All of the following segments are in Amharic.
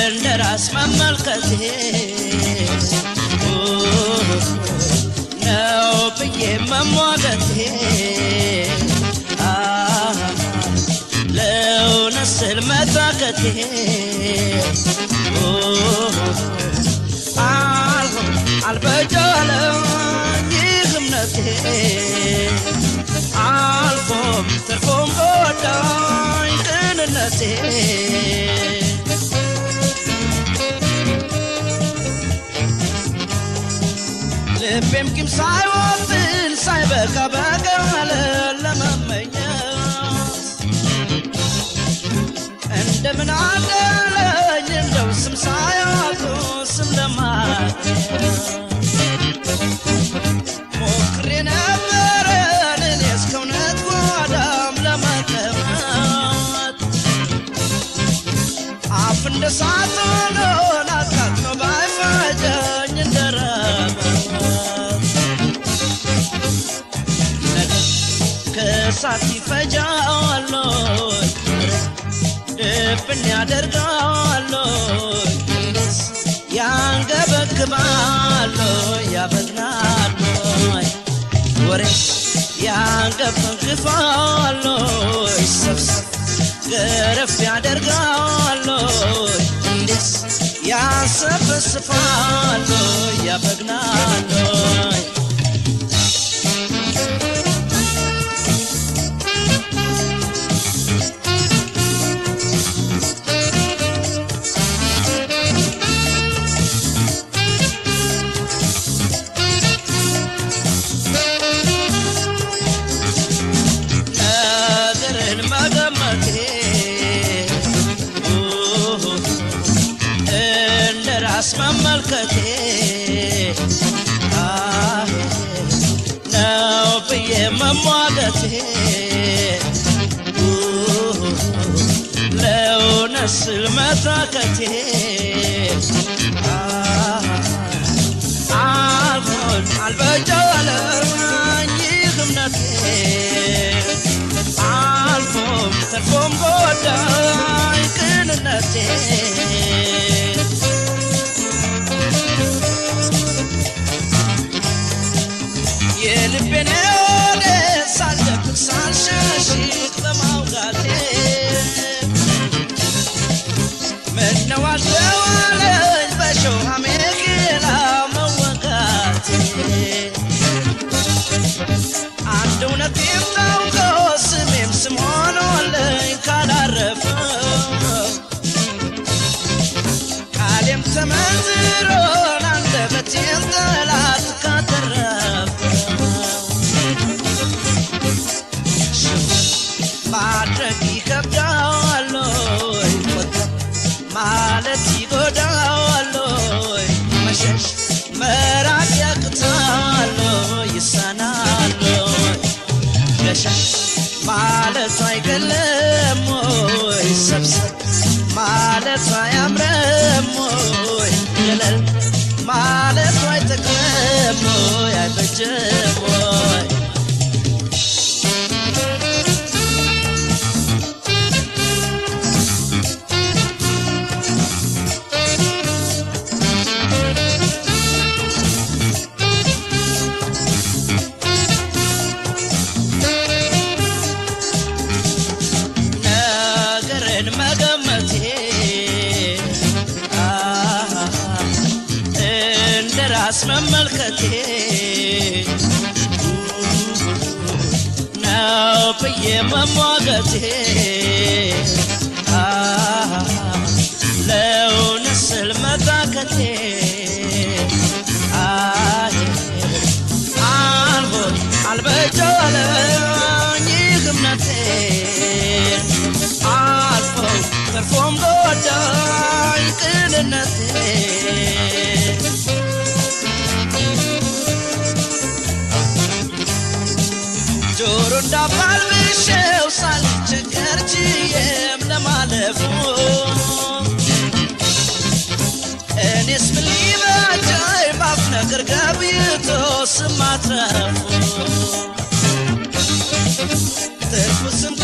እንደራስ መመልከቴ ነው ብዬ መሟገቴ ለእውነት ስል መታከቴ አልበጃለኝ ይህ እምነቴ አልፎም ትርፎም ጎዳኝ ቅንነቴ ልቤም ቂም ሳይወጥን ሳይበቃ በቀለ ለመመኘት እንደምን አለኝ እንደው ስም ሳያጡ ስም ለማግኘት ሞክሬ ነበረ እኔ እስከ እውነት ጓዳም ለመቀመጥ አፍ እንደ እሳት ሆኖ አቃጥሎ ባይፈጀኝ እንደረመጥ ከእሳት ይፈጃል ድፍን ያደርጋል ያንገበግባል ያበግናል ወሬስ ያንገፈግፋል ሰብሰብ ገረፍ ያደርጋል እንዴስ ያንሰፈስፋል ያበግናል መመልከቴ ነው ብዬ መሟገቴ ለእውነት ስል መታከቴ አልበጃለኝ ይህ እምነቴ አልፎም ተርፎም ጎዳኝ ቅንነቴ የልቤን ወደ ሳልደብቅ ሳልሸሽግ በማውጋቴ ምነው አልተዋለኝ በሾህ አሜኬላ መወጋቴ አንድ እውነት የምታውቀው ስሜም ስም ሆኖልኝ ካላረፈው ቃሌም ተመንዝሮን አንደበቴን ጠላት ካተረፈው ማድረግ ይከብዳል ማለት ይጎዳል መሸሽ መራቅ ያቅታል ይሳናል ገሸሽ ማለት አይገለም ሰብሰብ ማለት አያምርም ገለል ማለት አይጠቅምም አይበጅም መመልከቴ ነው ብዬ መሟገቴ ለእውነት ስል መታከቴ አልበጃለኝ ይህ እምነቴ አልፎ ተርፎም ጎዳኝ ቅንነቴ ጆሮ እንዳባልብሼው ሳልቸገር ችዬም ለማለፉ እኔስ ምን ሊበጃኝ ባፍ ነገር ገብቶ ስም ማትረፉ ትርፉ ስም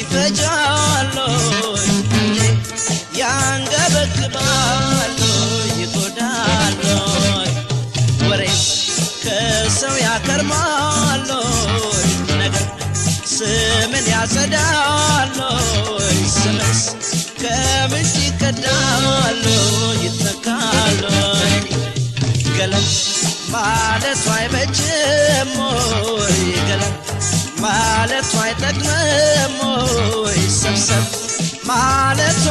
ይፈጃል እንጂ ያንገበግባል ይጎዳል ወሬስ ከሰው ያከርማል ነገር ስምን ያጸዳል ስምስ ከምንጭ ይቀዳል ይተካል ገለም ማለቱ አይበጅም ገለም ማለቱ አይጠቅምም ሰብሰብ ማለቱ